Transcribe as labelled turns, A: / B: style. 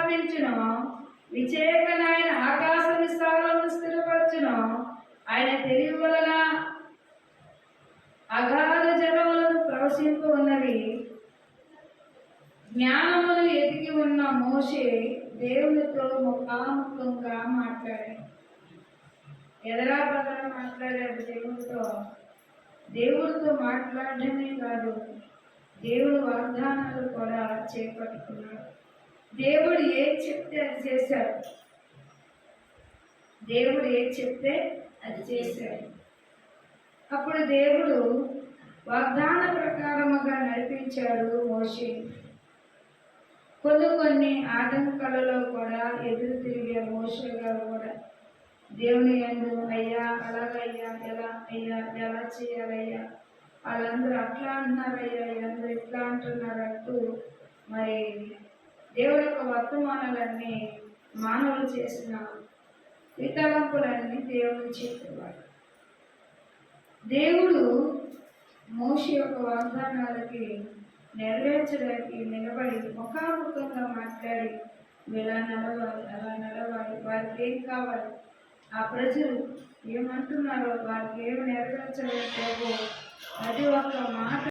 A: స్థాపించును, విచేకన ఆయన ఆకాశ విస్తారమును స్థిరపరచును. ఆయన తెలివి వలన అగాధ జలములను ప్రవశింపు ఉన్నవి. జ్ఞానమును ఎదిగి ఉన్న మోషే దేవునితో ముఖాముఖంగా మాట్లాడాడు. ఎదరా బదరా మాట్లాడాడు దేవుడితో మాట్లాడమే కాదు, దేవుడు వాగ్దానాలు కూడా చేపట్టుకున్నాడు. దేవుడు ఏది చెప్తే అది చేశాడు. దేవుడు ఏది చెప్తే అది చేశాడు. అప్పుడు దేవుడు వాగ్దాన ప్రకారముగా నడిపించాడు మోషే. కొన్ని ఆటంకాలలో కూడా ఎదురు తిరిగే మోషే గారు కూడా దేవుని యందు, అయ్యా అలాగయ్యా, ఎలా చేయాలయ్యా, వాళ్ళందరూ అట్లా అంటున్నారయ్యా, వీళ్ళందరూ ఇట్లా అంటున్నారు అంటూ మరి దేవుడి యొక్క వర్తమానాలన్నీ మానవులు చేసిన వితలంపులన్నీ దేవుడు చెప్పేవాడు. దేవుడు మోషే యొక్క వాగ్దానాలకి నెరవేర్చడానికి నిలబడి ముఖాముఖంగా మాట్లాడి, ఇలా నడవాలి, అలా నడవాలి, వారికి ఏం కావాలి, ఆ ప్రజలు ఏమంటున్నారో వారికి ఏమి నెరవేర్చలేకపోవో అది ఒక మాట